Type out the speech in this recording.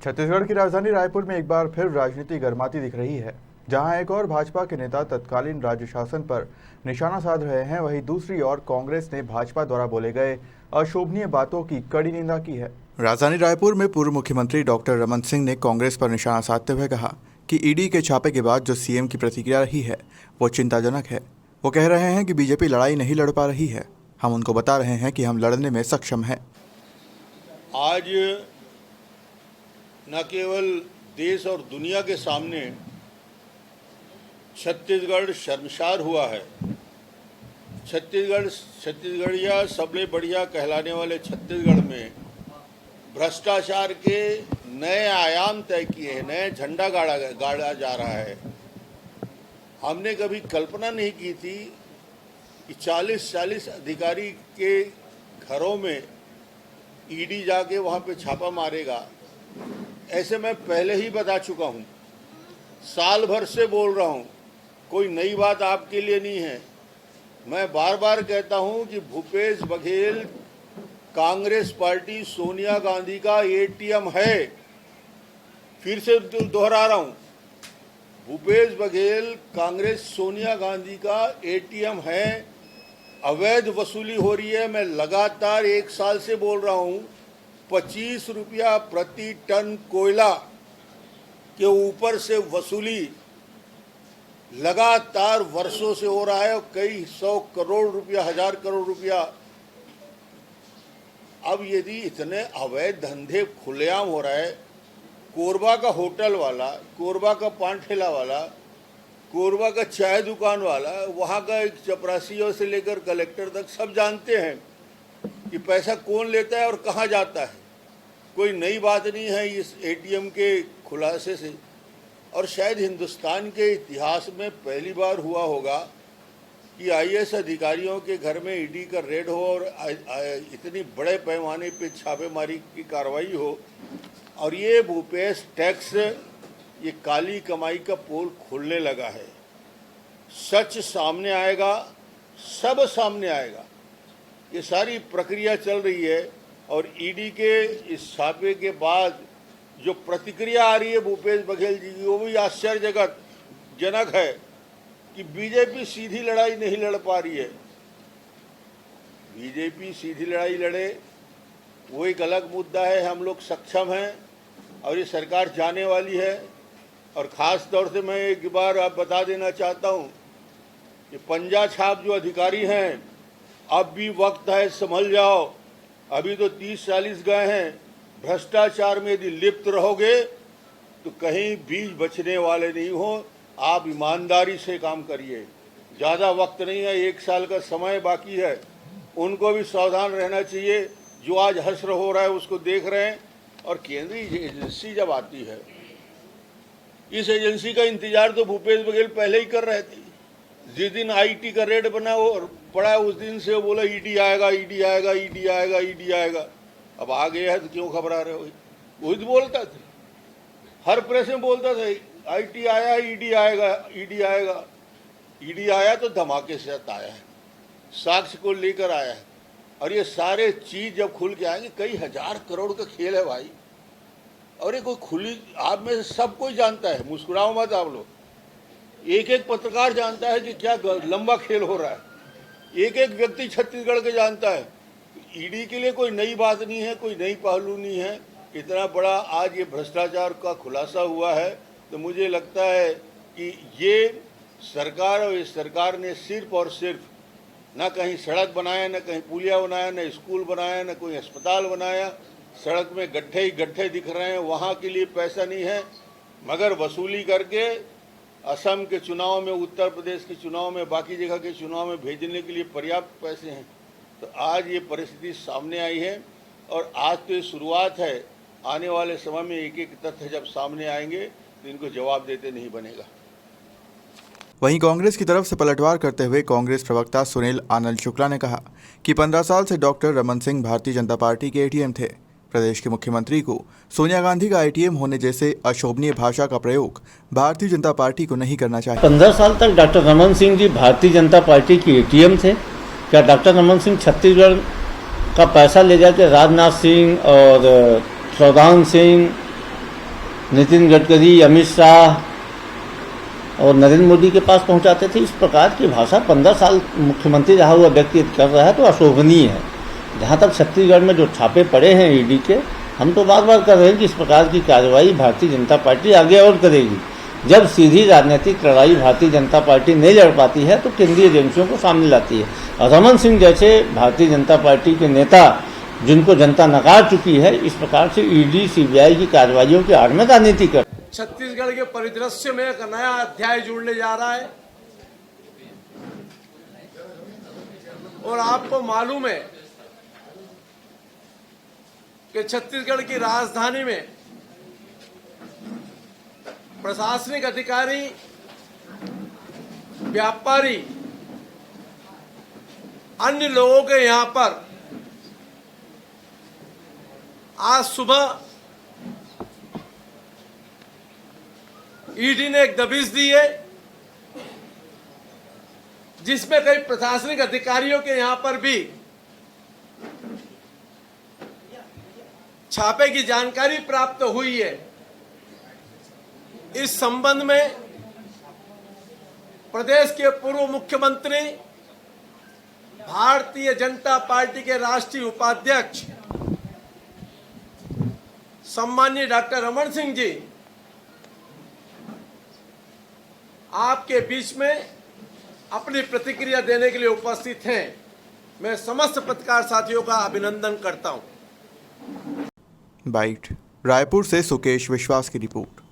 छत्तीसगढ़ की राजधानी रायपुर में एक बार फिर राजनीति गर्माती दिख रही है। जहां एक और भाजपा के नेता तत्कालीन राज्य शासन पर निशाना साध रहे हैं, वहीं दूसरी ओर कांग्रेस ने भाजपा द्वारा बोले गए अशोभनीय बातों की कड़ी निंदा की है। राजधानी रायपुर में पूर्व मुख्यमंत्री डॉक्टर रमन सिंह ने कांग्रेस पर निशाना साधते हुए कहा कि ईडी के छापे के बाद जो सीएम की प्रतिक्रिया रही है वो चिंताजनक है। वो कह रहे हैं कि बीजेपी लड़ाई नहीं लड़ पा रही है। हम उनको बता रहे हैं कि हम लड़ने में सक्षम हैं। आज न केवल देश और दुनिया के सामने छत्तीसगढ़ शर्मसार हुआ है। छत्तीसगढ़िया सबले बढ़िया कहलाने वाले छत्तीसगढ़ में भ्रष्टाचार के नए आयाम तय किए हैं, नए झंडा गाड़ा जा रहा है। हमने कभी कल्पना नहीं की थी कि 40 अधिकारी के घरों में ईडी जाके वहाँ पे छापा मारेगा। ऐसे मैं पहले ही बता चुका हूँ, साल भर से बोल रहा हूँ, कोई नई बात आपके लिए नहीं है। मैं बार बार कहता हूँ कि भूपेश बघेल कांग्रेस पार्टी सोनिया गांधी का एटीएम है। फिर से दोहरा रहा हूँ, भूपेश बघेल कांग्रेस सोनिया गांधी का एटीएम है। अवैध वसूली हो रही है। मैं लगातार 1 साल से बोल रहा हूँ, 25 रुपया प्रति टन कोयला के ऊपर से वसूली लगातार वर्षों से हो रहा है और कई 100 करोड़ रुपया, 1000 करोड़ रुपया। अब यदि इतने अवैध धंधे खुलेआम हो रहा है, कोरबा का होटल वाला, कोरबा का पान ठेला वाला, कोरबा का चाय दुकान वाला, वहाँ का एक चपरासी से लेकर कलेक्टर तक सब जानते हैं कि पैसा कौन लेता है और कहाँ जाता है। कोई नई बात नहीं है इस एटीएम के खुलासे से। और शायद हिंदुस्तान के इतिहास में पहली बार हुआ होगा कि आईएएस अधिकारियों के घर में ईडी का रेड हो और इतनी बड़े पैमाने पे छापेमारी की कार्रवाई हो। और ये भूपेश टैक्स, ये काली कमाई का पोल खुलने लगा है। सच सामने आएगा, सब सामने आएगा। ये सारी प्रक्रिया चल रही है और ईडी के इस छापे के बाद जो प्रतिक्रिया आ रही है भूपेश बघेल जी की, वो भी आश्चर्यजनक है कि बीजेपी सीधी लड़ाई नहीं लड़ पा रही है। बीजेपी सीधी लड़ाई लड़े वो एक अलग मुद्दा है। हम लोग सक्षम हैं और ये सरकार जाने वाली है। और ख़ास तौर से मैं एक बार आप बता देना चाहता हूँ कि पंजा छाप जो अधिकारी हैं, अब भी वक्त है, संभल जाओ। अभी तो 30-40 गए हैं। भ्रष्टाचार में यदि लिप्त रहोगे तो कहीं बीज बचने वाले नहीं हो। आप ईमानदारी से काम करिए। ज़्यादा वक्त नहीं है, 1 साल का समय बाकी है। उनको भी सावधान रहना चाहिए। जो आज हश्र हो रहा है उसको देख रहे हैं। और केंद्रीय एजेंसी जब आती है, इस एजेंसी का इंतजार तो भूपेश बघेल पहले ही कर रहे थे। जिस दिन आईटी का रेड बना और पड़ा, उस दिन से वो बोला ईडी आएगा, ईडी आएगा, ईडी आएगा, ईडी आएगा। अब आ गया है तो क्यों घबरा रहे हो? वही तो बोलता था, हर प्रेस में बोलता था आईटी आया, ईडी आएगा, ईडी आएगा। ईडी आया तो धमाके से आया है, साक्ष्य को लेकर आया है। और ये सारे चीज जब खुल के आएंगे, कई 1000 करोड़ का खेल है भाई। और ये कोई खुली, आप में से सब कोई जानता है, मुस्कुराओ मत आप लोग। एक एक पत्रकार जानता है कि क्या लंबा खेल हो रहा है। एक एक व्यक्ति छत्तीसगढ़ के जानता है। ईडी के लिए कोई नई बात नहीं है, कोई नई पहलू नहीं है। इतना बड़ा आज ये भ्रष्टाचार का खुलासा हुआ है तो मुझे लगता है कि ये सरकार और इस सरकार ने सिर्फ और सिर्फ ना कहीं सड़क बनाया, ना कहीं पुलिया बनाया, ना स्कूल बनाया, ना कोई अस्पताल बनाया। सड़क में गड्ढे ही गड्ढे दिख रहे हैं, वहाँ के लिए पैसा नहीं है। मगर वसूली करके असम के चुनाव में, उत्तर प्रदेश के चुनाव में, बाकी जगह के चुनाव में भेजने के लिए पर्याप्त पैसे हैं। तो आज ये परिस्थिति सामने आई है और आज तो ये शुरुआत है। आने वाले समय में एक एक तथ्य जब सामने आएंगे तो इनको जवाब देते नहीं बनेगा। वहीं कांग्रेस की तरफ से पलटवार करते हुए कांग्रेस प्रवक्ता सुनील आनंद शुक्ला ने कहा कि 15 साल से डॉक्टर रमन सिंह भारतीय जनता पार्टी के एटीएम थे। प्रदेश के मुख्यमंत्री को सोनिया गांधी का एटीएम होने जैसे अशोभनीय भाषा का प्रयोग भारतीय जनता पार्टी को नहीं करना चाहिए। 15 साल तक डॉक्टर रमन सिंह जी भारतीय जनता पार्टी की एटीएम थे। क्या डॉक्टर रमन सिंह छत्तीसगढ़ का पैसा ले जाके राजनाथ सिंह और सौदान सिंह नितिन गडकरी, अमित शाह और नरेंद्र मोदी के पास पहुंचाते थे। इस प्रकार की भाषा 15 साल मुख्यमंत्री रहा हुआ व्यक्ति कर रहा है तो अशोभनीय है। जहां तक छत्तीसगढ़ में जो छापे पड़े हैं ईडी के, हम तो बार बार कर रहे हैं कि इस प्रकार की कार्रवाई भारतीय जनता पार्टी आगे और करेगी। जब सीधी राजनीतिक लड़ाई भारतीय जनता पार्टी नहीं लड़ पाती है तो केंद्रीय एजेंसियों को सामने लाती है। और रमन सिंह जैसे भारतीय जनता पार्टी के नेता जिनको जनता नकार चुकी है, इस प्रकार से ईडी सीबीआई की कार्रवाइयों की आड़ में राजनीति कर छत्तीसगढ़ के परिदृश्य में एक नया अध्याय जुड़ने जा रहा है। और आपको मालूम है कि छत्तीसगढ़ की राजधानी में प्रशासनिक अधिकारी, व्यापारी, अन्य लोगों के यहां पर आज सुबह ईडी ने एक दबिश दी है, जिसमें कई प्रशासनिक अधिकारियों के यहां पर भी छापे की जानकारी प्राप्त हुई है। इस संबंध में प्रदेश के पूर्व मुख्यमंत्री, भारतीय जनता पार्टी के राष्ट्रीय उपाध्यक्ष सम्माननीय डॉक्टर रमन सिंह जी आपके बीच में अपनी प्रतिक्रिया देने के लिए उपस्थित हैं। मैं समस्त पत्रकार साथियों का अभिनंदन करता हूं। बाइट रायपुर से सुकेश विश्वास की रिपोर्ट।